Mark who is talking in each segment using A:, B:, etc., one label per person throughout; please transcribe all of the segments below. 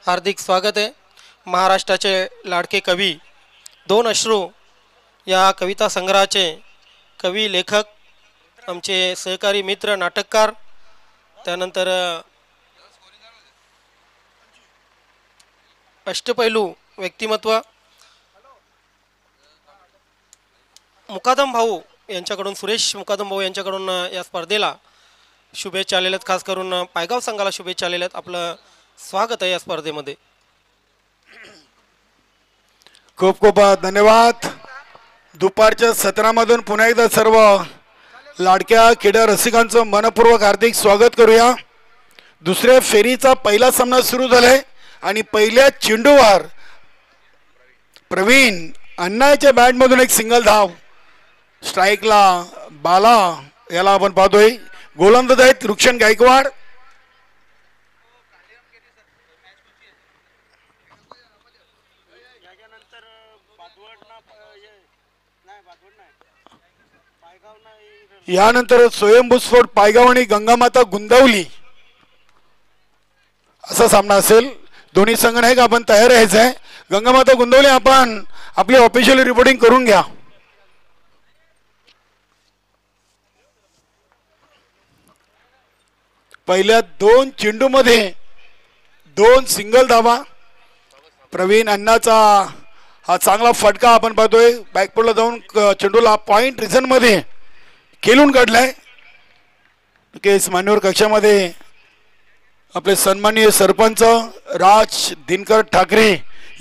A: हार्दिक स्वागत आहे। महाराष्ट्राचे लाडके कवी दोन अश्रू या कविता संग्रहाचे कवी लेखक आमचे सहकारी मित्र नाटककार, त्यानंतर अष्टपैलू व्यक्तिमत्व मुकादम भाऊ यांच्याकडून, सुरेश मुकादम भाऊ यांच्याकडून या स्पर्धेला शुभेच्छा आलेल्या आहेत। खास करून पायगाव संघाला शुभेच्छा आलेल्या आहेत। आपलं स्वागत आहे या स्पर्धेमध्ये।
B: खूप खूप धन्यवाद। दुपारच्या सत्रामधून पुन्हा एकदा सर्व लाडक्या क्रीडा रसिकांचं मनपूर्वक हार्दिक स्वागत करूया। दुसऱ्या फेरीचा पहिला सामना सुरू झालाय आणि पहिल्या चेंडूवर प्रवीण अण्णाच्या बॅटमधून एक सिंगल धाव। स्ट्राईकला बाला याला आपण पाहतोय। गोलंदाज आहेत रुक्षण गायकवाड। यानंतर स्वयंभूस्फोट पायगाव आणि गंगामाता गुंदावली असा सामना असेल। दोन्ही संघ नाही का आपण तयार राहायचंय। गंगामाता गुंदावली आपण आपली ऑफिशियल रिपोर्टिंग करून घ्या। पहिल्या दोन चेंडूमध्ये दोन सिंगल धावा। प्रवीण अण्णाचा हा चांगला फटका आपण पाहतोय। बॅकफुटला जाऊन चेंडूला पॉइंट रिझन मध्ये खेळून काढलाय। केस मान्यवर कक्षामध्ये आपले सन्माननीय सरपंच राज दिनकर ठाकरे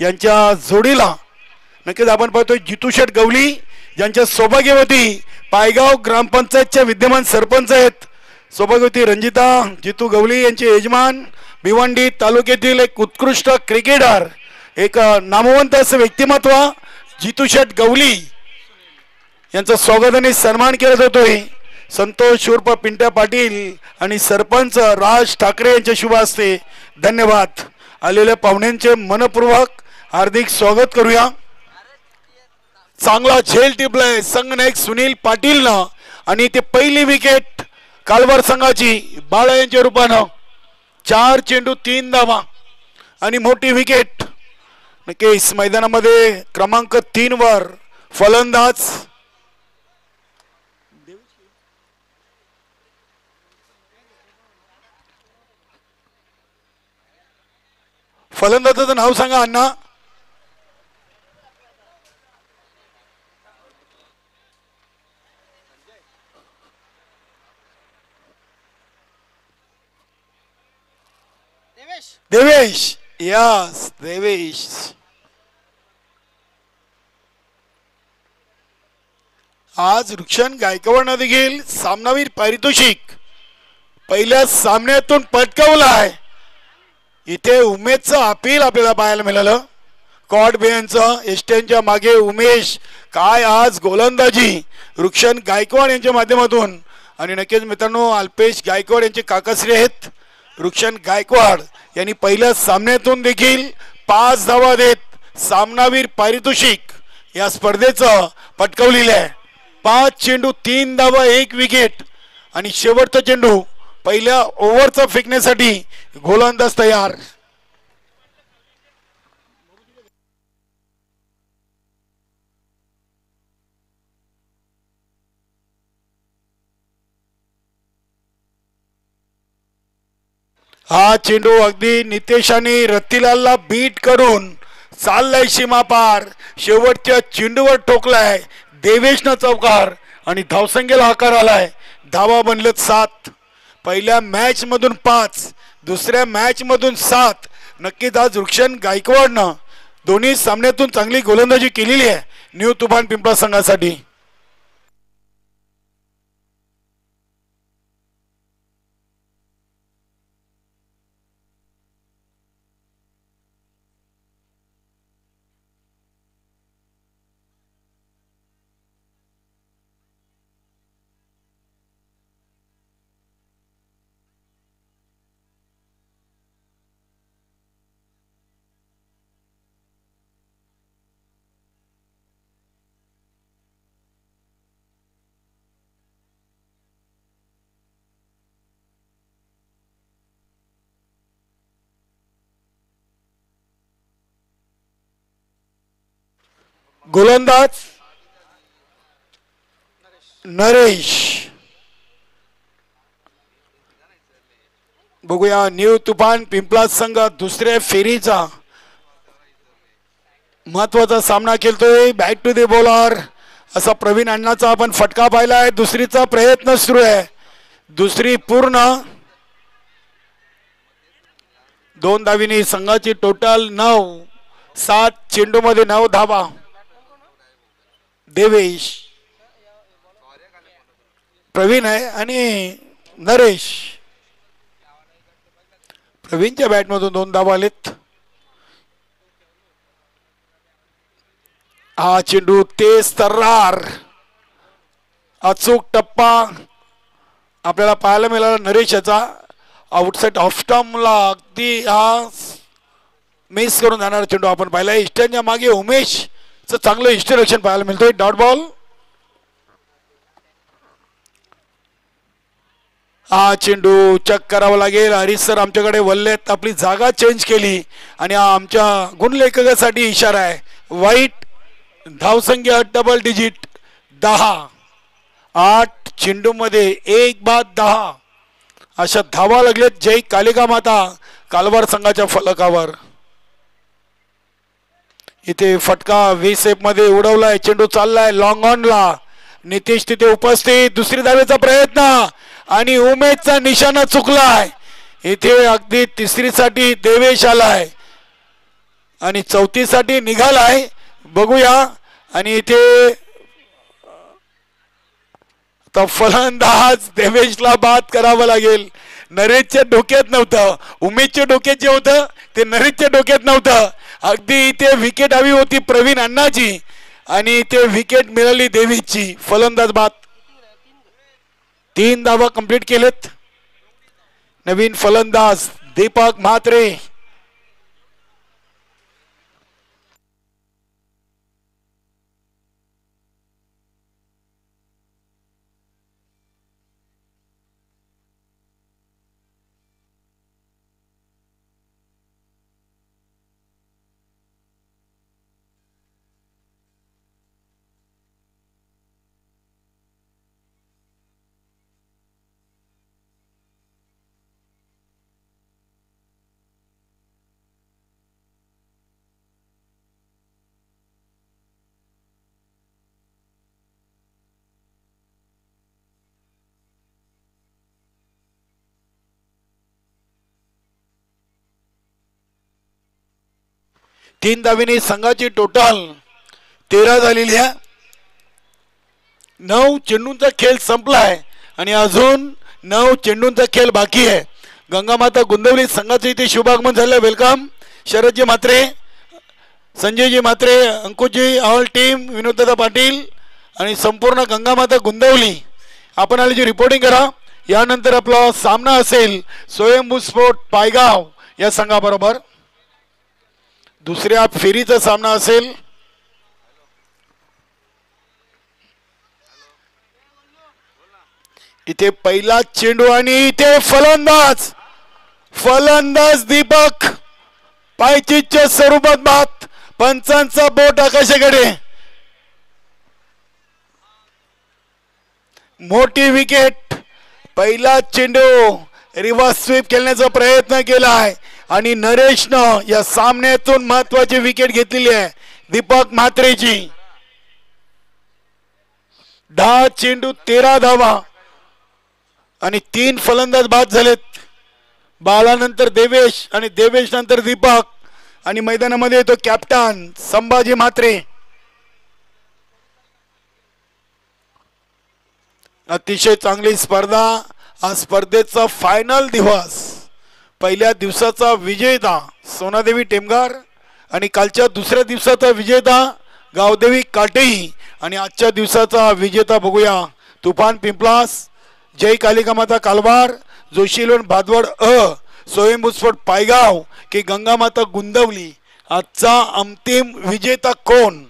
B: यांच्या जोडीला नक्कीच आपण पाहतोय जितू शेठ गवली, ज्यांच्या सौभाग्यवती पायगाव ग्रामपंचायतच्या विद्यमान सरपंच आहेत। सौभाग्यवती रंजिता जितू गवली यांचे यजमान, भिवंडी तालुक्यातील एक उत्कृष्ट क्रिकेटर, एक नामवंत असं व्यक्तिमत्व जितू शेठ गवली यांचा स्वागत आणि सन्मान केला जातोय। संतोष उर्फ पिंट्या पाटील आणि सरपंच राज ठाकरे यांच्या शुभ हस्ते धन्यवाद। आलेल्या पाहुण्यांचे मनपूर्वक हार्दिक स्वागत करूया। चांगला झेल टिपलाय संघनायक सुनील पाटीलनं आणि ते पहिली विकेट कालवार संघाची बाळा यांच्या रूपानं। 4 चेंडू 3 धावा आणि मोठी विकेट। नक्कीच मैदानामध्ये क्रमांक 3 वर फलंदाज फलंदाजाचं नाव सांगा अण्णा। देवेश। यस देवेश। आज रुक्षण गायकवाडनं देखील सामनावीर पारितोषिक पहिल्या सामन्यातून पटकावलं आहे। इथे उमेशचं अपील आपल्याला पाहायला मिळालं। कॉड बेनचं एस्टेनच्या मागे उमेश, काय आज गोलंदाजी रुक्षण गायकवाड यांच्या माध्यमातून। आणि नक्कीच मित्रांनो अल्पेश गायकवाड यांचे काकाश्री आहेत। रुक्षण गायकवाड यांनी पहिल्या सामन्यातून देखील 5 धावा देत सामनावीर पारितोषिक या स्पर्धेचं पटकावलेलं आहे। 5 चेंडू 3 धावा 1 विकेट आणि शेवटचा चेंडू पहिल्या ओव्हरचा फेकण्यासाठी गोलंदाज तयार। हा चेंडू अगदी नितेशाने रतिलालला बीट करून चाललाय सीमा पार। शेवटच्या चेंडूवर ठोकलाय देवेशनं चौकार आणि धावसंख्येला आकार आलाय। धावा बनलेत 7। पहिल्या मॅच मधून 5, दुसऱ्या मॅच मधून 7। नक्कीच आज रुक्षण गायकवाडनं दोन्ही सामन्यातून चांगली गोलंदाजी केलेली आहे न्यू तुफान पिंपळा संघासाठी। गोलंदाज नरेश. बघूया न्यू तुफान पिंपळा संघ दुसऱ्या फेरीचा महत्वाचा सामना खेळतोय. बॅक टू द बॉलर असा प्रवीण अण्णाचा आपण फटका पाहिलाय. दुसरीचा प्रयत्न सुरू आहे. दुसरी पूर्ण. 2 धावीनी संघाची टोटल 9. 7 चेंडूमध्ये 9 धावा. देवेश प्रवीण आहे आणि नरेश. प्रवीणच्या बॅटमधून 2 धावा आलेत. हा चेंडू तेज तर्रार अचूक टप्पा आपल्याला पाहायला मिळाला. नरेश याचा आउटसाइड ऑफ स्टंपला अगदी हा मिस करून जाणारा चेंडू आपण पाहिला. इस्टनच्या मागे उमेशचं चांगलं इष्टरक्षण पाहायला मिळतोय. Dot ball. हा चेंडू चेक करावा लागेल. हरीश सर आमच्याकडे वल्लेत. आपली जागा चेंज केली आणि हा आमच्या गुणलेखकासाठी इशारा आहे. वाईट धावसंख्या डबल डिजिट 10. 8 चेंडूमध्ये 1 बाद 10 अशा धावा लागलेत जय कालिका माता कालवार संघाच्या फलकावर. इथे फटका व्हीसेप मध्ये उडवलाय. चेंडू चाललाय लॉंग ऑनला. नितेश तिथे उपस्थित. दुसरी धावेचा प्रयत्न आणि उमेशचा निशाणा चुकलाय. इथे अगदी तिसरीसाठी देवेश आलाय आणि चौथीसाठी निघालाय. बघूया आणि इथे आता फलंदाज देवेशला बाद करावं लागेल. नरेशच्या डोक्यात नव्हतं. उमेशच्या डोक्यात जे होतं ते नरेशच्या डोक्यात नव्हतं. अगदी इथे विकेट हवी होती प्रवीण अण्णाची आणि इथे विकेट मिळाली देवेशची. फलंदाज बाद. 3 धावा कंप्लीट केलेत. नवीन फलंदाज दीपक म्हात्रे. तीन धावेनी संघाची टोटल 13 झालेली आहे. 9 चेंडूंचा खेळ संपलाय आणि अजून 9 चेंडूंचा खेळ बाकी आहे. गंगामाता गुंदवली संघाचे इथे शुभागमन झालं. Welcome शरदजी Mhatre, Sanjayji Mhatre, Ankushji, all team, विनोददादा Patil आणि संपूर्ण गंगामाता गुंदवली आपण आल्याची रिपोर्टिंग करा. यानंतर आपला सामना असेल स्वयंभू स्पोर्ट पायगाव या संघाबरोबर. दुसऱ्या फेरीचा सामना असेल. इथे पहिला चेंडू आणि इथे फलंदाज दीपक पायचीच्या स्वरूपात बाद. पंचांचा बोट आकाशाकडे. मोठी विकेट. पहिला चेंडू रिव्हर्स स्वीप खेळण्याचा प्रयत्न केला आहे आणि नरेशनं या सामन्यातून महत्वाची विकेट घेतलेली आहे दीपक म्हात्रेची. 10 चेंडू 13 धावा आणि 3 फलंदाज बाद झालेत. बालानंतर देवेश आणि देवेश नंतर दीपक आणि मैदानामध्ये येतो कॅप्टन संभाजी म्हात्रे. अतिशय चांगली स्पर्धा. हा स्पर्धेचा फायनल दिवस. पहिल्या दिवसाचा विजेता सोनादेवी टेमगार आणि कालच्या दुसऱ्या दिवसाचा विजेता गावदेवी काटेई आणि आजच्या दिवसाचा विजेता बघूया तुफान पिंपलास, जय कालिका माता कालवार, जोशीलोन भादवड स्वयंभू स्पोर्ट पायगाव की गंगामाता गुंदवली. आजचा अंतिम विजेता कोण?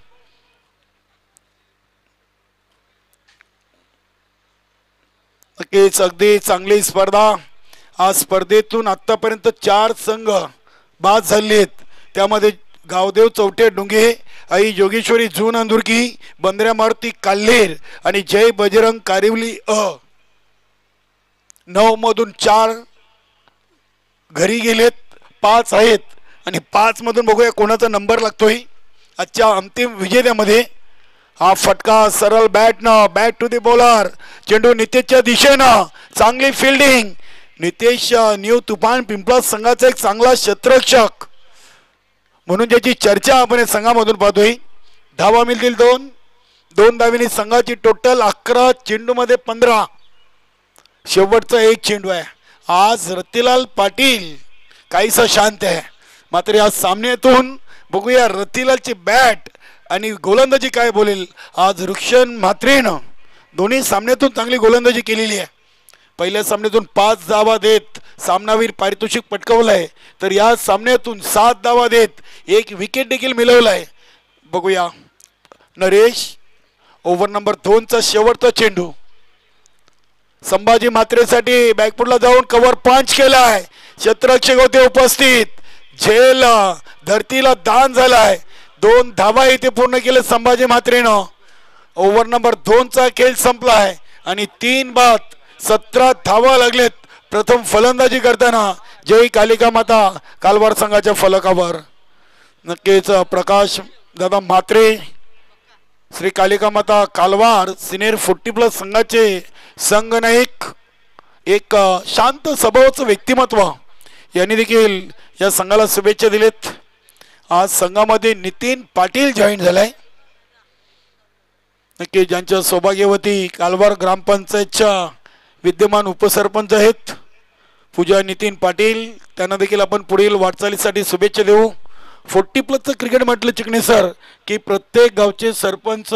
B: अगदी चांगली स्पर्धा. आज स्पर्धेतून आतापर्यंत 4 संघ बाद झाले आहेत. त्यामध्ये गावदेव चौटे डुंगे, आई जोगेश्वरी जून अंदुरकी, बंद्र्या मारुती काल्हेर आणि जय बजरंग कारिवली 9 मधून 4 घरी गेलेत, 5 आहेत आणि 5 मधून बघूया कोणाचा नंबर लागतोय आजच्या अंतिम विजेत्यामध्ये. हा फटका सरळ बॅट टू दी बॉलर, चेंडू नितेशच्या दिशेनं, चांगली फिल्डिंग. नितेश न्यू तुफान पिंपळा संघाचा एक चांगला क्षेत्ररक्षक म्हणून ज्याची चर्चा आपण संघामधून पाहतोय. धावा मिळतील 2 धावीनी संघाची टोटल 11, चेंडूमध्ये 15. शेवटचा एक चेंडू आहे. आज रतिलाल पाटील काहीसा शांत आहे, मात्र या सामन्यातून बघूया रतिलालची बॅट आणि गोलंदाजी काय बोलेल. आज रुक्षण म्हात्रेनं दोन्ही सामन्यातून चांगली गोलंदाजी केलेली आहे. पहिल्या सामन्यातून 5 धावा देत सामनावीर पारितोषिक पटकावलंय, तर या सामन्यातून 7 धावा देत 1 विकेट देखील मिळवलाय. बघूया नरेश, ओव्हर नंबर 2चा शेवटचा चेंडू संभाजी म्हात्रेसाठी बॅकफुटला जाऊन कव्हर पंच केलाय. क्षेत्ररक्षक होते उपस्थित, झेल धरतीला दान झालाय. 2 धावा इथे पूर्ण केले संभाजी म्हात्रेनं. ओव्हर नंबर 2चा खेळ संपलाय आणि 3 बाद 17 धावा लागलेत. प्रथम फलंदाजी करताना जय कालिका माता कालवार संघाच्या फलकावर. नक्कीच प्रकाश दादा म्हात्रे, श्री कालिका माता कालवार सिनियर 40+ संघाचे संघनायक, एक शांत स्वभावाचं व्यक्तिमत्व, यांनी देखील या संघाला शुभेच्छा दिलेत. आज संघामध्ये नितीन पाटील जॉईन झालाय. नक्की ज्यांच्या सौभाग्यवती कालवार ग्रामपंचायतच्या विद्यमान उपसरपंच आहेत पूजा नितीन पाटील, त्यांना देखील आपण पुढील वाटचालीसाठी शुभेच्छा देऊ. 40+ क्रिकेट म्हटलं चिकणे सर की प्रत्येक गावचे सरपंच,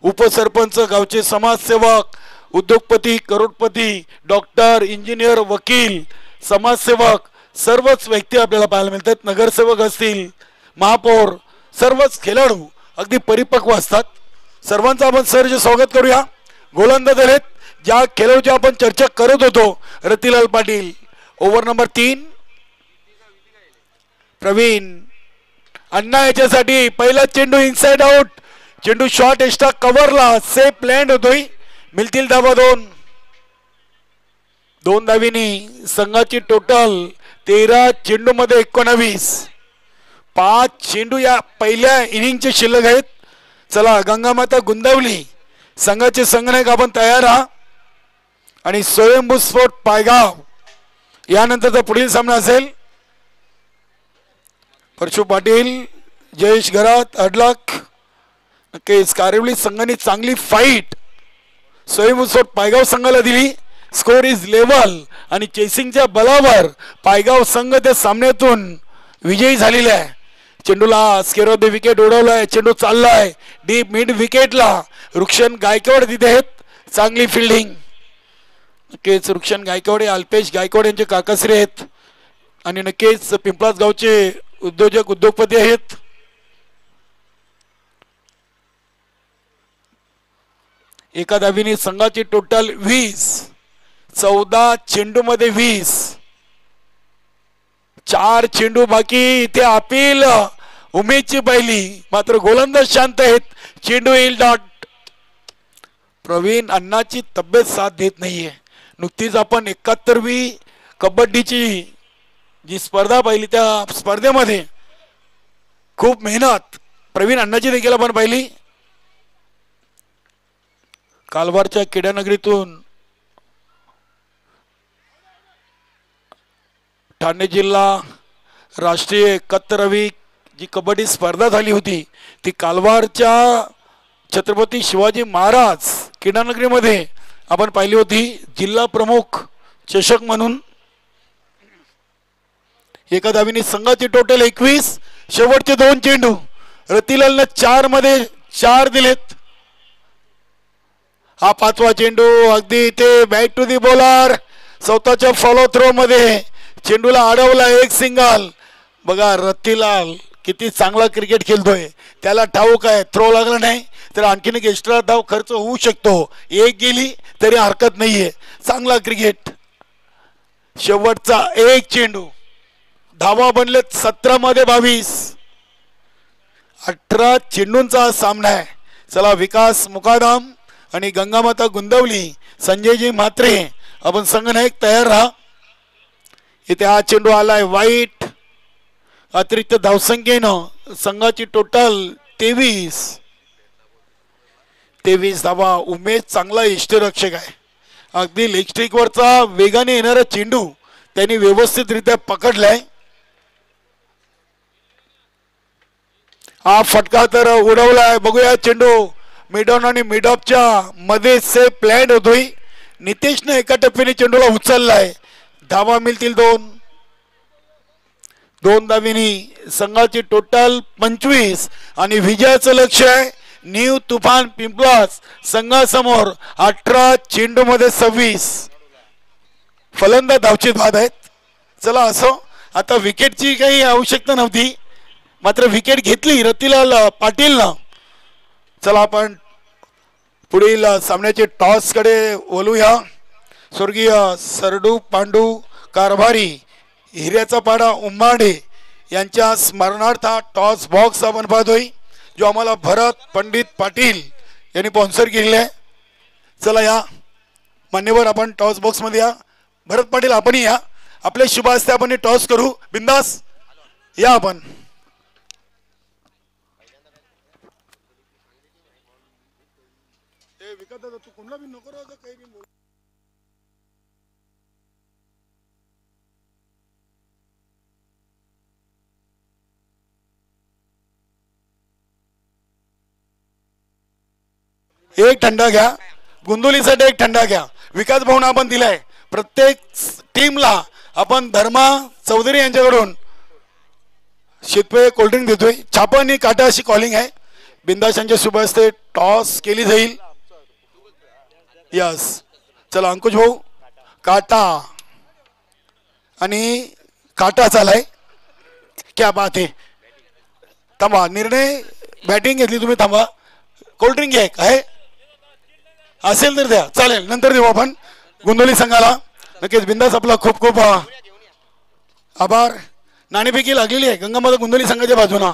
B: उपसरपंच, गावचे समाजसेवक, उद्योगपती, करोडपती, डॉक्टर, इंजिनियर, वकील, समाजसेवक सर्वच व्यक्ती आपल्याला पाहायला मिळतात. नगरसेवक असतील, महापौर, सर्वच खेळाडू अगदी परिपक्व असतात. सर्वांचं आपण सहर्ष स्वागत करूया. गोलंदाज आहेत ज्या खेळाडूची आपण चर्चा करत होतो, रतिलाल पाटील. ओव्हर नंबर 3 प्रवीण अण्णा याच्यासाठी पहिला चेंडू इनसाइड आउट, चेंडू शॉर्ट एक्स्ट्रा कव्हरला सेफ लँड होतोय. मिळतील धावा 2 धावीनी संघाची टोटल 13, चेंडू मध्ये 19. 5 चेंडू या पहिल्या इनिंगचे शिल्लक आहेत. चला गंगामाता गुंदावली संघाचे संघनायक आपण तयार आहात आणि स्वयंभू स्पोर्ट पायगाव यानंतरचा पुढील सामना असेल. परशु पाटील, जयेश घरात, अडलक. नक्कीच कारिवली संघाने चांगली फाईट स्वयंभू स्पोर्ट पायगाव संघाला दिली. स्कोर इज लेवल आणि चेसिंगच्या बलावर पायगाव संघ त्या सामन्यातून विजयी झालेला आहे. चेंडूला स्केअर ऑफ द विकेट उडवलाय, चेंडू चाललाय डीप मिड विकेटला. रुक्षण गायकवाड तिथे आहेत, चांगली फिल्डिंग. नक्कीच रुक्षण गायकवाड, अल्पेश गायकवाड यांचे काकाश्री आहेत आणि नक्कीच पिंपळास गावचे उद्योजक, उद्योगपती आहेत. एका धावीने संघाची टोटल 20, 14 चेंडू मध्ये 20. 4 चेंडू बाकी. इथे अपील उमेदची पहिली, मात्र गोलंदाज शांत आहेत. चेंडू येईल डॉट. प्रवीण अण्णाची तब्येत साथ देत नाहीये. नुकतीच आपण 71वी कबड्डीची जी स्पर्धा पाहिली, त्या स्पर्धेमध्ये खूप मेहनत प्रवीण अण्णाची देखील आपण पाहिली. कालवारच्या किड्यानगरीतून ठाणे जिल्हा राष्ट्रीय 71वी जी कबड्डी स्पर्धा झाली होती, ती कालवारच्या छत्रपती शिवाजी महाराज किडानगरीमध्ये आपण पाहिली होती. जिल्हा प्रमुख चषक म्हणून. एका धावीने संघाची टोटल 21. शेवटचे 2 चेंडू रतिलालने 4 मध्ये 4 दिलेत. हा 5वा चेंडू अगदी इथे बॅक टू दी बॉलर. स्वतःच्या फॉलो थ्रो मध्ये चेंडूला अडवला, एक सिंगल. बघा रतिलाल किती चांगला क्रिकेट खेळतोय, त्याला ठाऊक आहे थ्रो लागला नाही तर आणखीन एक एक्स्ट्रा धाव खर्च होऊ शकतो. 1 गेली तरी हरकत नाहीये. चांगला क्रिकेट. शेवटचा 1 चेंडू. धावा बनलेत 17 मध्ये 22. 18 चेंडूंचा हा सामना आहे. चला विकास मुकादम आणि गंगामाता गुंदवली, संजयजी म्हात्रे आपण संघनायक तयार राहा. इथे हा चेंडू आलाय वाईट. अतिरिक्त धावसंख्येनं संघाची टोटल 23 धावा. उमेश चांगला इष्टरक्षक आहे. अगदी लेग स्ट्रिकवरचा वेगाने येणारा चेंडू त्यांनी व्यवस्थितरित्या पकडलाय. हा फटका तर उडवलाय. बघूया चेंडू मिडॉन आणि मिडॉपच्या मध्ये से प्लॅन होतोय. नितेशने एका टप्प्याने चेंडूला उचललाय. धावा मिळतील 2 धावीनी. संघाची टोटल 25 आणि विजयाचं लक्ष आहे न्यू तुफान पिंपलास संघासमोर 18 चेंडू मध्ये 26. फलंदाज धावचीत बाद आहेत. चला असो, आता विकेटची काही आवश्यकता नव्हती, मात्र विकेट घेतली रतिलाल पाटीलनं. चला आपण पुढील सामन्याचे टॉस कडे वळूया. स्वर्गीय सरडू पांडू कारभारी हिऱ्याचा पाडा उंबाडे यांच्या स्मरणार्थ टॉस बॉक्स आपण पाहतोय, जो आम्हाला भरत पंडित पाटील यांनी स्पॉन्सर केलेला आहे. चला या मान्यवर आपण टॉस बॉक्स मध्ये या. भरत पाटील आपणही या. आपल्या शुभ हस्ते आपण टॉस करू. बिंदास या आपण. तू कोणला बी नको राहू काही बी बोल. एक थंडा घ्या. गुंदोलीसाठी एक थंडा घ्या. विकास भाऊन आपण दिलाय. प्रत्येक टीमला आपण धर्मा चौधरी यांच्याकडून शीतपेय कोल्ड्रिंक देतोय. छापा आणि काटा अशी कॉलिंग आहे. बिंदास यांच्या शुभ हस्ते टॉस केली जाईल. यस चला अंकुश भाऊ काटा आणि काटा चालाय. क्या बात आहे. थांबा, निर्णय बॅटिंग घेतली तुम्ही. थांबा, कोल्ड्रिंक घ्या आहे असेल तर द्या, चालेल नंतर देऊ आपण गोंधळी संघाला. नक्कीच बिंदास आपला खूप खूप आभार. नाणेफेकी लागलेली आहे गंगामाता गोंधळी संघाच्या बाजूना.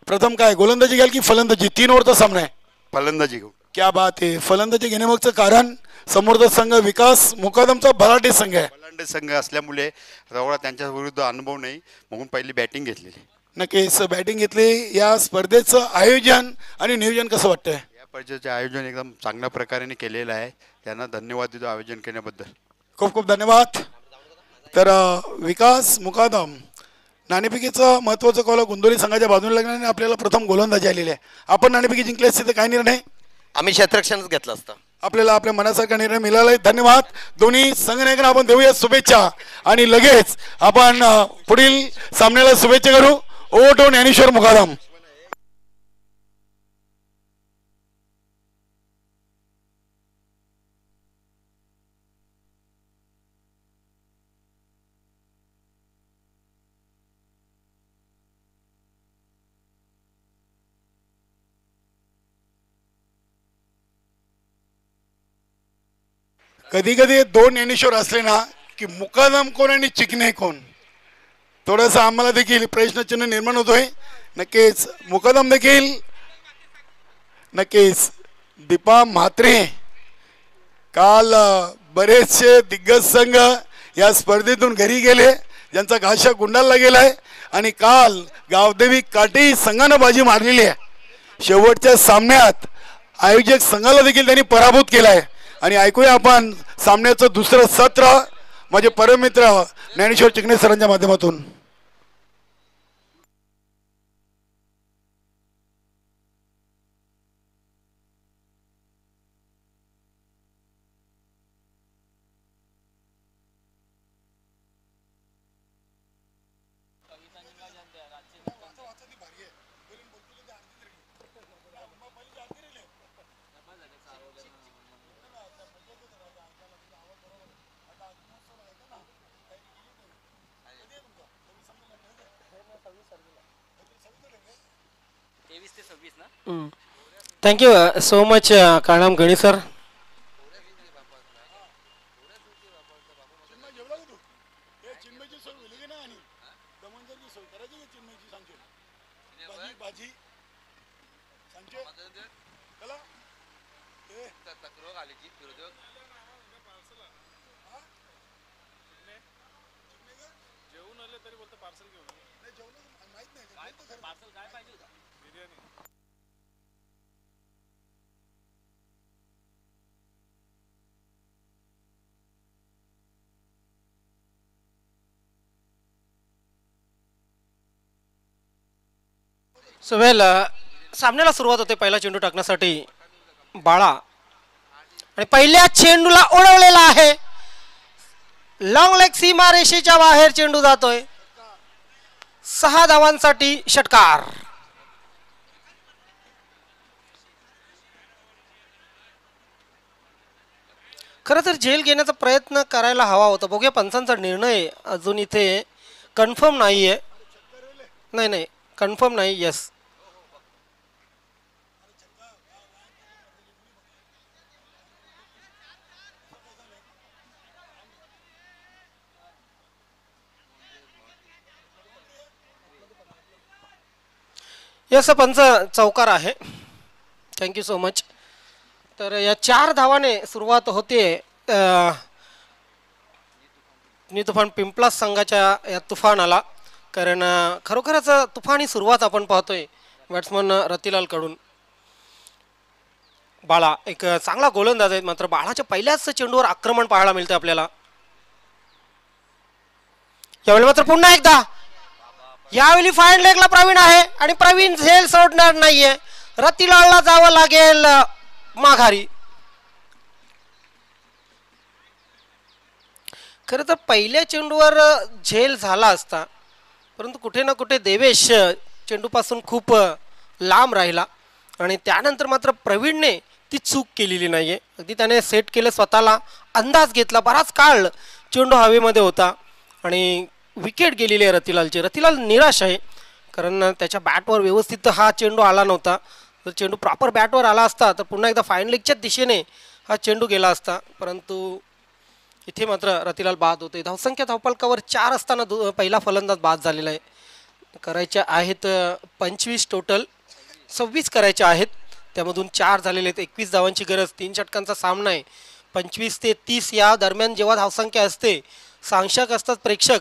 B: प्रथम काय गोलंदाजी घ्याल की फलंदाजी? 3 ओव्हरचा सामना आहे.
C: फलंदाजी घेऊ.
B: क्या बात आहे. फलंदाजी घेण्यामागचं कारण समोरचा संघ विकास मुकादमचा भराटे संघ आहे.
C: फलंदाज संघ असल्यामुळे एवढा त्यांच्या विरुद्ध अनुभव नाही म्हणून पहिली बॅटिंग घेतलेली.
B: नक्कीच बॅटिंग घेतली. या स्पर्धेचं आयोजन आणि नियोजन कसं वाटतंय?
C: या स्पर्धेचे आयोजन एकदम चांगल्या प्रकारे केलेलं आहे. त्यांना धन्यवाद देतो आयोजन केल्याबद्दल.
B: खूप खूप धन्यवाद. तर विकास मुकादम नाणेफेकीचं महत्त्वाचं कॉल गोंधळी संघाच्या बाजूने लागल्याने आपल्याला प्रथम गोलंदाजी आलेली आहे. आपण नाणेफेकी जिंकली असती तर काय निर्णय?
D: आम्ही क्षेत्ररक्षणच घेतलं असतं.
B: आपल्याला आपल्या मनासारखा निर्णय मिळाला आहे. धन्यवाद. दोन्ही संघनायकांना आपण देऊया शुभेच्छा आणि लगेच आपण पुढील सामन्याला शुभेच्छा करू. ओव्हर टू ज्ञानेश्वर मुकादम. कधी कधी 2 ज्ञानेश्वर असले ना की मुकादम कोण आणि चिकणे कोण, थोडंसं आम्हाला देखील प्रश्नचिन्ह निर्माण होतोय. नक्कीच मुकादम देखील नक्कीच. दीपा म्हात्रे, काल बरेचसे दिग्गज संघ या स्पर्धेतून घरी गेले, ज्यांचा घाशा गुंडाळला गेलाय. आणि काल गावदेवी काटे संघानं बाजी मारलेली आहे. शेवटच्या सामन्यात आयोजक संघाला देखील त्यांनी पराभूत केलाय. आणि ऐकूया आपण सामन्याचं दुसरं सत्र माझे परममित्र ज्ञानेश्वर चिकणे सरांच्या माध्यमातून.
A: थँक्यू सो मच काळाम गणी सर. वेल सामन्याला सुरुवात होते. पहिला चेंडू टाकण्यासाठी बाळा आणि पहिल्या चेंडूला उडवलेला आहे. लॉंग लेग सीमा रेषेच्या बाहेर चेंडू जातोय. 6 धावांसाठी षटकार. खरं तर झेल घेण्याचा प्रयत्न करायला हवा होता. बघूया पंचांचा निर्णय अजून इथे कन्फर्म नाहीये. नाही कन्फर्म नाही. यस यस पंच चौकार आहे. Thank you so much. तर या 4 धावाने सुरुवात होते तुफान पिंपळा संघाच्या या तुफानाला. कारण खरोखरच तुफानी सुरुवात आपण पाहतोय बॅट्समन रतिलाल कडून. बाळा एक चांगला गोलंदाज आहे. मात्र बाळाच्या पहिल्याच चेंडूवर आक्रमण पाहायला मिळते आपल्याला. यावेळी मात्र पुन्हा एकदा यावेळी फाईन लेगला प्रवीण आहे आणि प्रवीण झेल सोडणार नाहीये. रतिलालला जावं लागेल माघारी. खरं तर पहिल्या चेंडूवर झेल झाला असता, परंतु कुठे ना कुठे देवेश चेंडूपासून खूप लांब राहिला आणि त्यानंतर मात्र प्रवीणने ती चूक केलेली नाहीये. अगदी त्याने सेट केलं स्वतःला, अंदाज घेतला. बराच काळ चेंडू हवेमध्ये होता आणि विकेट गेलेली आहे रतिलालची. रतिलाल निराश आहे कारण त्याच्या बॅटवर व्यवस्थित हा चेंडू आला नव्हता. जर चेंडू प्रॉपर बॅटवर आला असता तर पुन्हा एकदा फाईन लेगच्याच दिशेने हा चेंडू गेला असता. परंतु इथे मात्र रतिलाल बाद होते. धावसंख्या धावफलकावर 4 असताना पहिला फलंदाज बाद झालेला आहे. करायच्या आहेत 25 टोटल, 26 करायच्या आहेत. त्यामधून 4 झालेले आहेत. 21 धावांची गरज. 3 षटकांचा सामना आहे. 25 ते 30 या दरम्यान जेव्हा धावसंख्या असते, साक्षक असतात प्रेक्षक.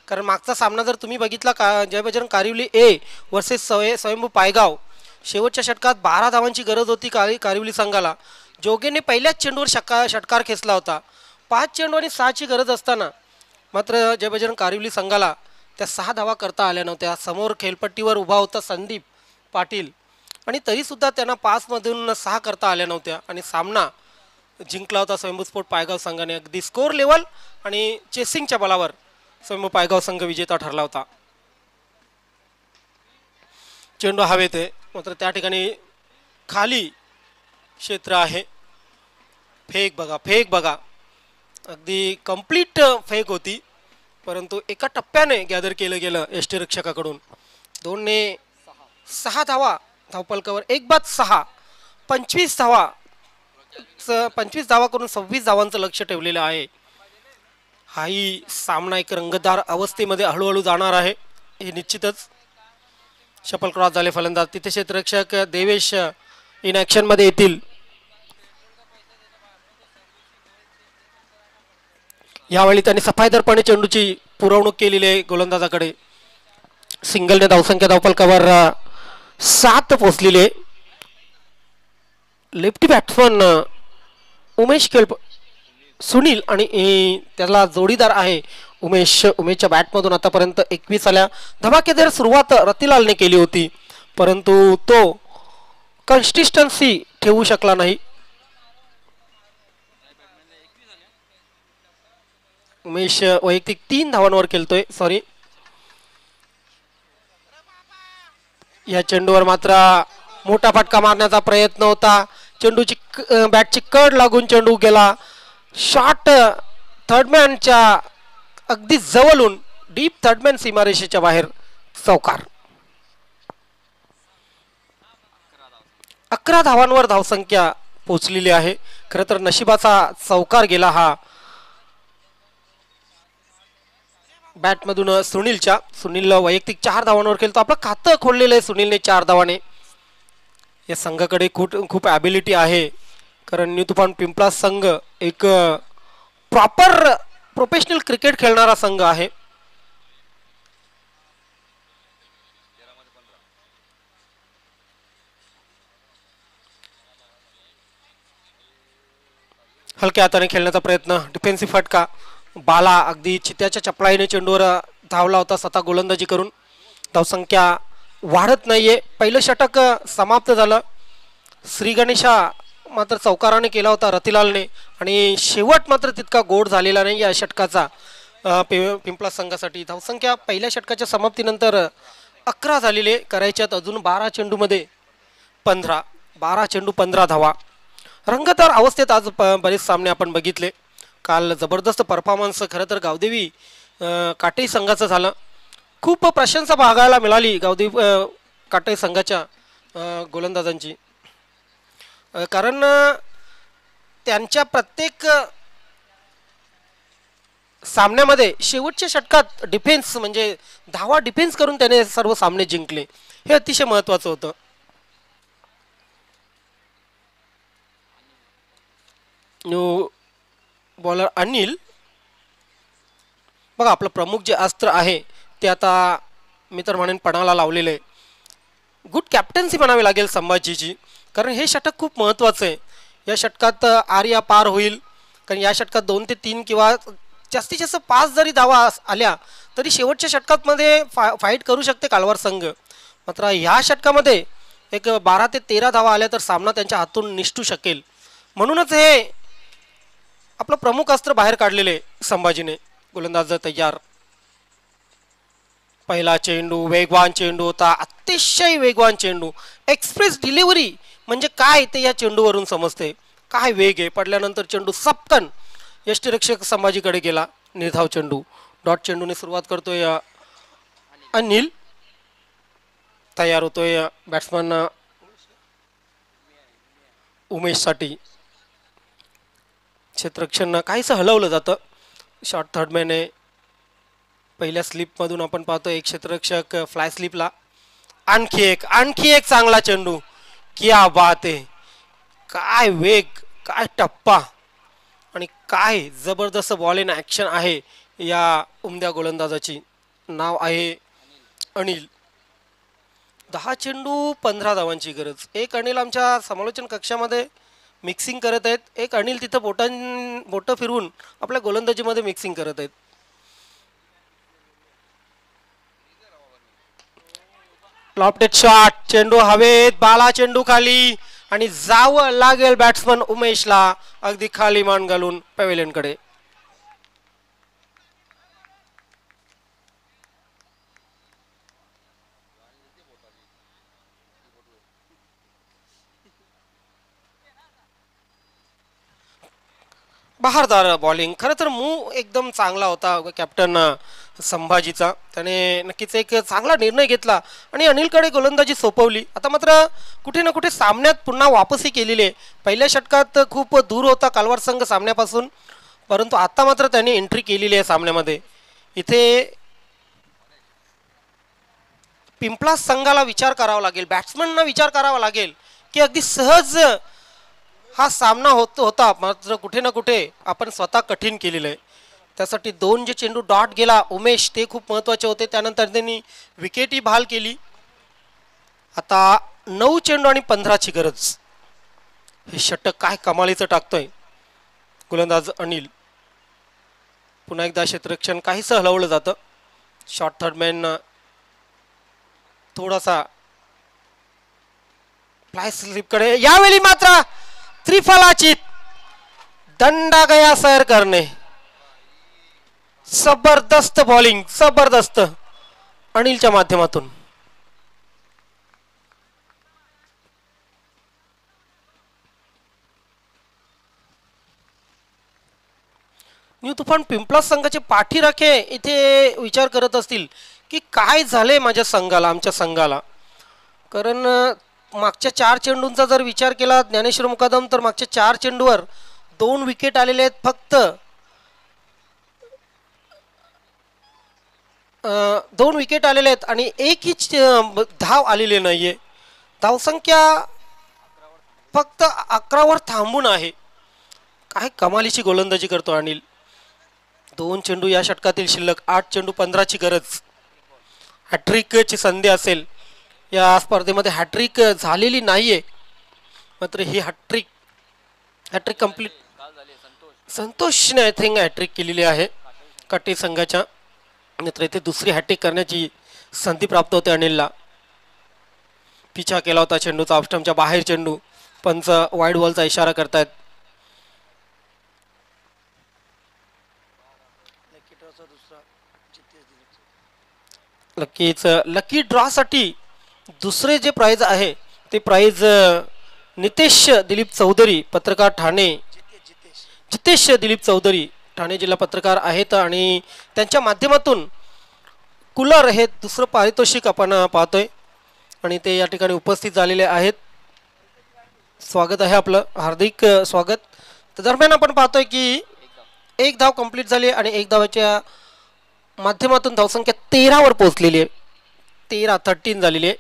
A: कारण मागचा सामना जर तुम्ही बघितला जय बजरंग कारिवली ए वर्सेस स्वयंभू पायगाव, शेवटच्या षटकात 12 धावांची गरज होती कारिवली संघाला. जोगेने पहिल्याच चेंडूवर षटकार खेचला होता. 5 चेंडू आणि 6ची गरज असताना मात्र जय बजरंग कारिवली संघाला त्या 6 धावा करता आल्या नव्हत्या. समोर खेळपट्टीवर उभा होता संदीप पाटील आणि तरीसुद्धा त्यांना 5 मधून 6 करता आल्या नव्हत्या आणि सामना जिंकला होता स्वयंभू स्पोर्ट पायगाव संघाने. अगदी स्कोर लेवल आणि चेसिंगच्या बलावर स्वयंभू पायगाव संघ विजेता ठरला होता. चेंडू हवेत आहे, मात्र त्या ठिकाणी खाली क्षेत्र आहे. फेक बघा अगदी कंप्लीट फेक होती, परंतु एका टप्प्याने गॅदर केलं गेलं यष्टीरक्षकाकडून. 2ने 6 धावा धावफलकावर, 1 बाद 6, 25 धावा. 25 धावा करून 26 धावांचं लक्ष ठेवलेलं आहे. हाही सामना एक रंगतदार अवस्थेमध्ये हळूहळू जाणार आहे हे निश्चितच. शफल क्रॉस झाले फलंदाज. तिथे क्षेत्ररक्षक देवेश इन ॲक्शन मध्ये येतील. यावेळी त्यांनी सफाईदारपणे चेंडूची पुरवणूक केलेली आहे गोलंदाजाकडे. सिंगलने धावसंख्या धावफलकावर 7 पोहोचलेली आहे. लेफ्टी बॅट्समन उमेश सुनील आणि त्याला जोडीदार आहे उमेशच्या बॅटमधून आतापर्यंत 21 आल्या. धमाकेदार सुरुवात रतिलालने केली होती, परंतु तो कन्सिस्टन्सी ठेवू शकला नाही. उमेश वैयक्तिक 3 धावांवर खेळतोय. सॉरी, या चेंडूवर मात्र मोठा फटका मारण्याचा प्रयत्न होता. चेंडूची बॅटची कड लागून चेंडू गेला. शॉट थर्डमॅनच्या अगदी जवळून डीप थर्डमॅन सीमारेषेच्या बाहेर. चौकार. 11 धावांवर धावसंख्या पोहोचलेली आहे. खरं तर नशिबाचा चौकार गेला हा बॅटमधून सुनील वैयक्तिक 4 धावांवर खेळतो. आपलं खातं खोललेलं आहे सुनीलने 4 धावाने. या संघाकडे खूप ॲबिलिटी आहे, कारण न्यू तुफान पिंपळा संघ एक प्रॉपर प्रोफेशनल क्रिकेट खेळणारा संघ आहे. हलक्या हाताने खेळण्याचा प्रयत्न, डिफेन्सिव्ह फटका. बाला अगदी चित्याच्या चपळाईने चेंडूवर धावला होता स्वतः गोलंदाजी करून. धावसंख्या वाढत नाहीये. पहिलं षटक समाप्त झालं. श्री गणेशा मात्र चौकाराने केला होता रतिलालने, आणि शेवट मात्र तितका गोड झालेला नाही या षटकाचा पिंपळा संघासाठी. धावसंख्या पहिल्या षटकाच्या समाप्तीनंतर 11 झालेले करायच्यात. अजून 12 चेंडूमध्ये 12 चेंडू 15 धावा. रंगतदार अवस्थेत आज बरेच सामने आपण बघितले. काल जबरदस्त परफॉर्मन्स खरं तर गावदेवी काटे संघाचं झालं. खूप प्रशंसा बघायला मिळाली गावदेवी काटे संघाच्या गोलंदाजांची, कारण त्यांच्या प्रत्येक सामन्यामध्ये शेवटच्या षटकात डिफेन्स म्हणजे धावा डिफेन्स करून त्याने सर्व सामने जिंकले. हे अतिशय महत्त्वाचं होतं. न्यू बॉलर अनिल, बघा आपलं प्रमुख जे अस्त्र आहे ते आता मी तर म्हणेन पणाला लावलेलं आहे. गुड कॅप्टन्सी म्हणावी लागेल संभाजीची, कारण हे षटक खूप महत्त्वाचं आहे. या षटकात आर्या पार होईल, कारण या षटकात 2 ते 3 किंवा जास्तीत जास्त 5 जरी धावा आल्या तरी शेवटच्या षटकामध्ये फाईट करू शकते कालवार संघ. मात्र ह्या षटकामध्ये एक 12 ते 13 धावा आल्या तर सामना त्यांच्या हातून निसटू शकेल. म्हणूनच हे आपलं प्रमुख अस्त्र बाहेर काढलेले संभाजीने. गोलंदाज तयार. पहिला चेंडू वेगवान चेंडू होता, अतिशय वेगवान चेंडू. एक्सप्रेस डिलिव्हरी म्हणजे काय ते या चेंडूवरून समजते. काय वेग आहे. पडल्यानंतर चेंडू सपकन यष्टीरक्षक संभाजीकडे गेला. निर्धाव चेंडू. डॉट चेंडूने सुरुवात करतोय अनिल. तयार होतोय बॅट्समन उमेशसाठी. क्षेत्ररक्षण काहीसं हलवलं जातं. शॉर्ट थर्डमॅन आहे. पहिल्या स्लिपमधून आपण पाहतो एक क्षेत्ररक्षक फ्लाय स्लिपला. आणखी एक चांगला चेंडू. क्या बात आहे. काय वेग, काय टप्पा आणि काय जबरदस्त बॉल इन ॲक्शन आहे या उमद्या गोलंदाजाची. नाव आहे अनिल. 10 चेंडू 15 धावांची गरज. एक अनिल आमच्या समालोचन कक्षामध्ये मिक्सिंग करत आहेत. एक अनिल तिथं बोटं फिरवून आपल्या गोलंदाजीमध्ये मिक्सिंग करत आहेत. Lofted shot. चेंडू हवेत. बाला चेंडू खाली आणि जावं लागेल बॅट्समन उमेशला अगदी खाली मान घालून पॅव्हेलियनकडे. बहारदार बॉलिंग. खरं तर मूव एकदम चांगला होता कॅप्टन संभाजीचा. त्याने नक्कीच एक चांगला निर्णय घेतला आणि अनिलकडे गोलंदाजी सोपवली. आता मात्र कुठे ना कुठे सामन्यात पुन्हा वापसी केलेली आहे. पहिल्या षटकात खूप दूर होता कालवार संघ सामन्यापासून, परंतु आता मात्र त्याने एंट्री केलेली आहे सामन्यामध्ये. इथे पिंपळा संघाला विचार करावा लागेल, बॅट्समनना विचार करावा लागेल की अगदी सहज हा सामना होता, मात्र कुठे ना कुठे आपण स्वतः कठीण केलेलं आहे. त्यासाठी 2 जे चेंडू डॉट गेला उमेश ते खूप महत्त्वाचे होते. त्यानंतर त्यांनी विकेटही बहाल केली. आता 9 चेंडू आणि 15ची गरज. हे षटक काय कमालीचं टाकतोय गोलंदाज अनिल. पुन्हा एकदा क्षेत्ररक्षण काहीसं हलवलं जातं. शॉर्ट थर्डमॅन थोडासा फ्लाय स्लिपकडे. यावेळी मात्र त्रिफलाची दंडा गया सैर करणे. जबरदस्त बॉलिंग, जबरदस्त अनिलच्या माध्यमातून. न्यू तुफान पिंपळा संघाचे पाठीराखे इथे विचार करत असतील की काय झाले माझ्या संघाला, आमच्या संघाला. कारण मागच्या 4 चेंडूंचा जर विचार केला ज्ञानेश्वर मुकादम तर मागच्या 4 चेंडूवर 2 विकेट आलेले आहेत. फक्त 2 विकेट आलेले आहेत आणि एकही धाव आलेली नाहीये. धावसंख्या फक्त 11वर थांबून आहे. काय कमालीची गोलंदाजी करतो अनिल. 2 चेंडू या षटकातील शिल्लक. 8 चेंडू 15ची गरज. हॅट्रिकची संधी असेल या स्पर्धेमध्ये. हॅट्रिक झालेली नाहीये मात्र ही हॅट्रिक कंप्लीट. संतोषने आय थिंक हॅट्रिक केलेली आहे काटे संघाच्या. मित्र इथे दुसरी हॅट्रिक करण्याची संधी प्राप्त होते अनिलला. पिछा केला होता चेंडूचा ऑफस्टंपच्या बाहेर. चेंडू पंच वाईड बॉलचा इशारा करतायत. लकी ड्रॉसाठी दुसरे जे प्राइज आहे ते प्राइज नितेश दिलीप चौधरी पत्रकार ठाणे. जितेश दिलीप चौधरी ठाणे जिल्हा पत्रकार आहेत आणि त्यांच्या माध्यमातून कूलर हे दुसरं पारितोषिक आपण पाहतोय आणि ते या ठिकाणी उपस्थित झालेले आहेत. स्वागत आहे आपलं, हार्दिक स्वागत. तर दरम्यान आपण पाहतोय की 1 धाव कंप्लीट झाली आणि 1 धावाच्या माध्यमातून धावसंख्या 13वर पोहोचलेली आहे. 13 झालेली आहे.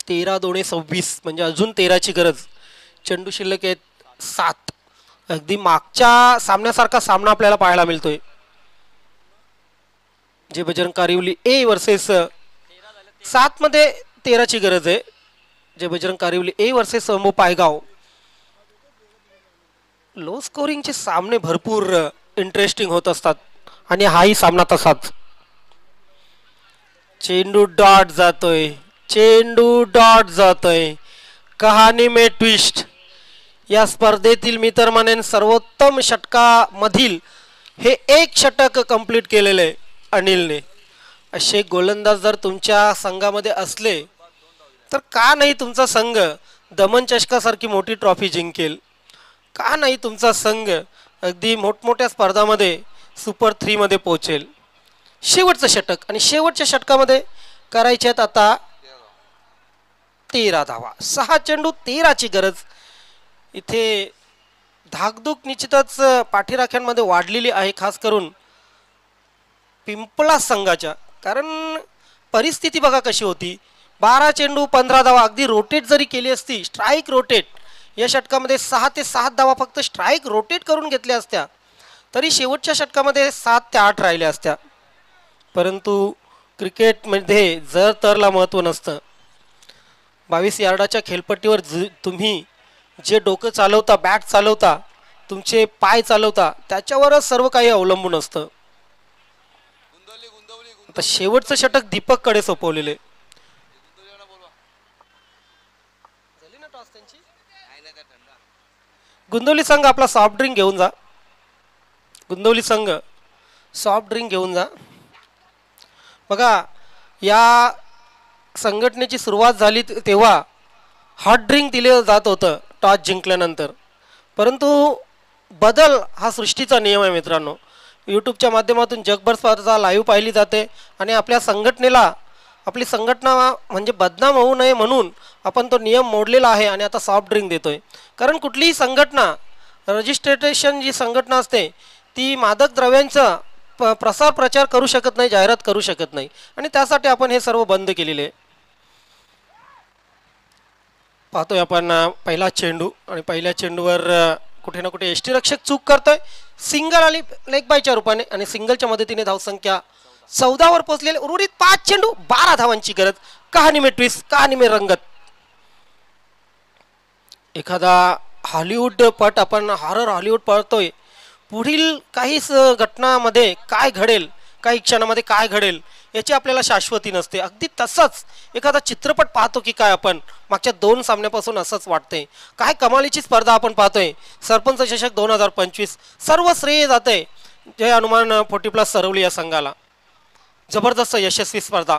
A: 13 2 26 म्हणजे अजून 13ची गरज. चेंडू शिल्लक आहेत 7. अगदी मागच्या सामन्यासारखा सामना आपल्याला पाहायला मिळतोय. जे बजरंग कारिवली ए वर्सेस 7 मध्ये 13ची गरज आहे. जे Bajrang कारिवली A versus Ambo पायगाव. Low स्कोरिंगचे सामने भरपूर इंटरेस्टिंग होत असतात आणि हाही सामना तसाच. चेंडू डॉट जातोय. चेंडू डॉट जातोय. कहाणी में ट्विस्ट. या स्पर्धेतील मी तर म्हणेन सर्वोत्तम षटकामधील हे 1 षटक कंप्लीट केलेले आहे अनिलने. असे गोलंदाज जर तुमच्या संघामध्ये असले तर का नाही तुमचा संघ दमन चषकासारखी मोठी ट्रॉफी जिंकेल. का नाही तुमचा संघ अगदी मोठमोठ्या स्पर्धामध्ये सुपर 3 मध्ये पोहोचेल. शेवटचं षटक आणि शेवटच्या षटकामध्ये करायचे आहेत आता 13 धावा. 6 चेंडू 13ची गरज. इथे धाकधूक निश्चितच पाठीराख्यांमध्ये वाढलेली आहे, खास करून पिंपळा संघाच्या. कारण परिस्थिती बघा कशी होती. 12 चेंडू 15 धावा. अगदी रोटेट जरी केली असती, स्ट्राईक रोटेट, या षटकामध्ये 6 ते 7 धावा फक्त स्ट्राईक रोटेट करून घेतल्या असत्या तरी शेवटच्या षटकामध्ये 7 ते 8 राहिल्या असत्या. परंतु क्रिकेटमध्ये जर तरला महत्त्व नसतं. 22 यार्डाच्या खेळपट्टीवर तुम्ही जे डोकं चालवता, बॅट चालवता, तुमचे पाय चालवता, त्याच्यावरच सर्व काही अवलंबून असतं. आता शेवटचं षटक दीपककडे सोपवलेले. गुंदवली संघ आपला सॉफ्ट ड्रिंक घेऊन जा. गुंदवली संघ सॉफ्ट ड्रिंक घेऊन जा. बघा या संघटनेची सुरुवात झाली तेव्हा हॉट ड्रिंक दिलं जात होतं टॉस जिंकल्यानंतर. परंतु बदल हा सृष्टीचा नियम आहे मित्रांनो. यूट्यूबच्या माध्यमातून जगभर स्पर्धा लाईव्ह पाहिली जाते आणि आपल्या संघटनेला, आपली संघटना म्हणजे बदनाम होऊ नये म्हणून आपण तो नियम मोडलेला आहे आणि आता सॉफ्ट ड्रिंक देतोय. कारण कुठलीही संघटना, रजिस्ट्रेशन जी संघटना असते ती मादक द्रव्यांचा प्रसार प्रचार करू शकत नाही, जाहिरात करू शकत नाही आणि त्यासाठी आपण हे सर्व बंद केलेले आहे. पाहतोय आपण पहिला चेंडू आणि पहिल्या चेंडूवर कुठे ना कुठे यष्टीरक्षक चूक करतोय. सिंगल आली लेग बायच्या रूपाने आणि सिंगलच्या मदतीने धावसंख्या 14वर पोहोचलेले. उर्वरित 5 चेंडू 12 धावांची गरज. कहाणी में ट्विस्ट, कहाणी में रंगत. एखादा हॉलिवूड पट, आपण हॉरर हॉलिवूड पळतोय, पुढील काही घटनामध्ये काय घडेल, काही क्षणामध्ये काय घडेल याची आपल्याला शाश्वती नसते. अगदी तसंच एखादा चित्रपट पाहतो की काय आपण मागच्या 2 सामन्यापासून असंच वाटतंय. काय कमालीची स्पर्धा आपण पाहतोय. सरपंच चषक 2025 सर्व श्रेय जाते जय हनुमान 40+ सरवली या संघाला. जबरदस्त यशस्वी स्पर्धा.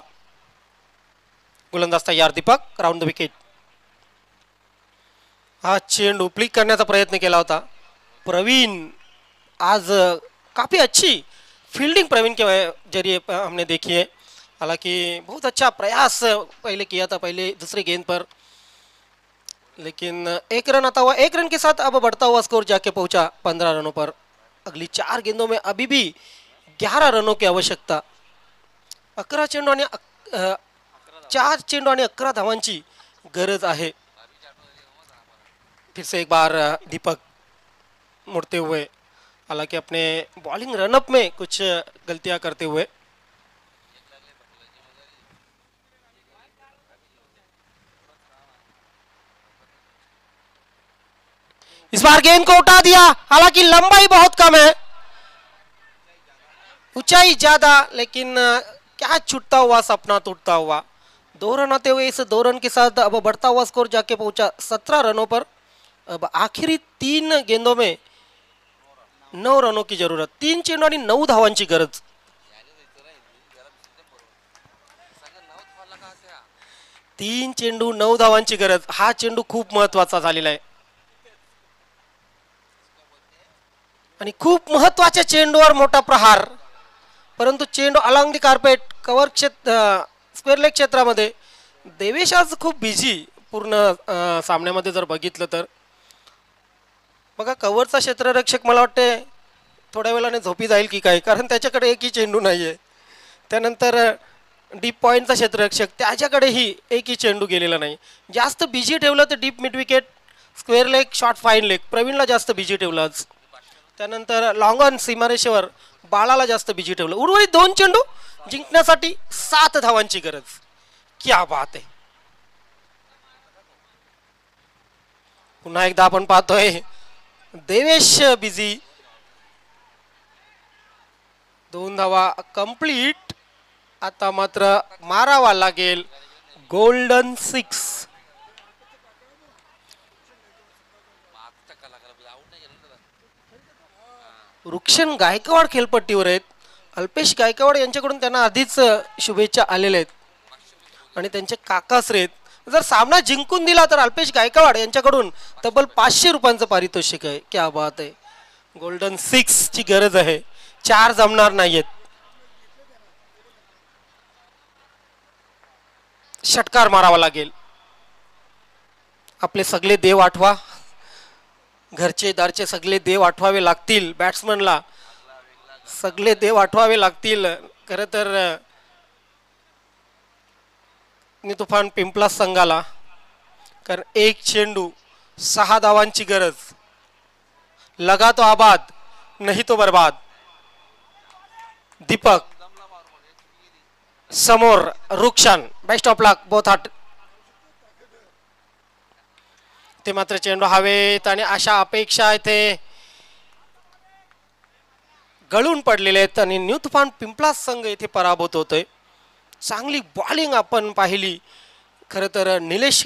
A: गोलंदाज तयार. Deepak round the wicket. हा चेंडू फ्लिक करण्याचा प्रयत्न केला होता प्रवीण. आज काफ़ी अच्छी फील्डिंग प्रवीण के जरिए हमने देखी है. हालांकि बहुत अच्छा प्रयास पहले किया था, पहले दूसरे गेंद पर, लेकिन 1 रन आता हुआ. 1 रन के साथ अब बढ़ता हुआ स्कोर जाके पहुंचा 15 रनों पर. अगली 4 गेंदों में अभी भी 11 रनों की आवश्यकता. 11 चेंडू आणि 4 चेंडू आणि 11 धावांची गरज आहे फिर से एक बार दीपक मुड़ते हुए, हालांकि अपने बॉलिंग रनअप में कुछ गलतियां करते हुए। इस बार गेंद को उठा दिया, हालांकि लंबाई बहुत कम है, ऊंचाई ज्यादा, लेकिन क्या छूटता हुआ सपना टूटता हुआ। 2 रन आते हुए इस 2 रन के साथ अब बढ़ता हुआ स्कोर जाके पहुंचा 17 रनों पर। अब आखिरी 3 गेंदों में 9 रनों की जरूरत, 3 चेंडू आणि 9 धावांची गरज। 3 चेंडू 9 धावांची गरज, हा चेंडू खूप महत्वाचा झालेला आहे आणि खूप महत्वाच्या चेंडूवर मोठा प्रहार, परंतु चेंडू along the carpet cover square leg क्षेत्रामध्ये देवेश आज खूप बिझी पूर्ण सामन्यामध्ये जर बघितलं तर। बघा कव्हरचा क्षेत्ररक्षक मला वाटते थोड्या वेळाने झोपी जाईल की काय, कारण त्याच्याकडे एकही चेंडू नाही आहे। त्यानंतर डीप पॉईंटचा क्षेत्ररक्षक त्याच्याकडेही एकही चेंडू गेलेला नाही। जास्त बिझी ठेवलं तर deep mid wicket, square leg, short fine leg प्रवीणला जास्त बिझी ठेवलं आज। त्यानंतर लॉंग ऑन सीमारेषेवर बाळाला जास्त बिझी ठेवलं। उर्वरित 2 चेंडू जिंकण्यासाठी 7 धावांची गरज, क्या बात आहे। पुन्हा एकदा आपण पाहतोय देवेश बिझी, 2 धावा कंप्लीट। आता मात्र मारावा लागेल गोल्डन 6। रुक्षण गायकवाड खेळपट्टीवर आहेत, अल्पेश गायकवाड यांच्याकडून त्यांना आधीच शुभेच्छा आलेल्या आहेत आणि त्यांचे काकासरे आहेत। जर सामना जिंकून दिला तर अल्पेश गायकवाड यांच्याकडून तब्बल 500 रुपयांचं पारितोषिक आहे, क्या बात आहे। गोल्डन 6 ची गरज आहे, 4 जमणार नाहीयेत। षटकार मारावा लागेल, आपले सगळे देव आठवा, घरचे दारचे सगळे देव आठवावे लागतील बॅट्समनला, सगळे देव आठवावे लागतील। खरं तर तुफान पिंपला संघाला, कारण 1 चेंडू 6 धावांची गरज, लगा तो आबाद नहीं तो बर्बाद। दीपक समोर रुक्षण, best of luck both heart, ते मात्र चेंडू हवेत आणि अशा अपेक्षा इथे गळून पडलेले आहेत आणि न्यू तुफान पिंपला संघ इथे पराभूत होतोय। चांगली बॉलिंग आपण पाहिली खरं तर निलेश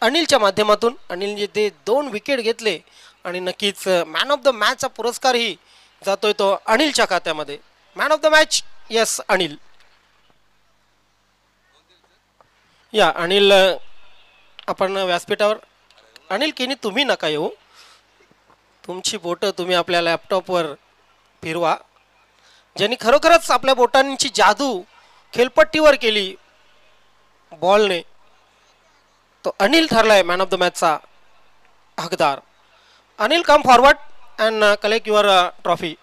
A: अनिलच्या माध्यमातून। अनिलने ते 2 विकेट घेतले आणि नक्कीच मॅन ऑफ द मॅचचा पुरस्कारही जातोय तो अनिलच्या खात्यामध्ये। Man of the match yes Anil. या अनिल आपण व्यासपीठावर, अनिल केनी तुम्ही नका येऊ, तुमची बोटं तुम्ही आपल्या लॅपटॉपवर फिरवा, ज्यांनी खरोखरच आपल्या बोटांची जादू खेळपट्टीवर केली बॉलने, तो अनिल ठरलाय मॅन ऑफ द मॅचचा हकदार। Anil come forward and collect your trophy.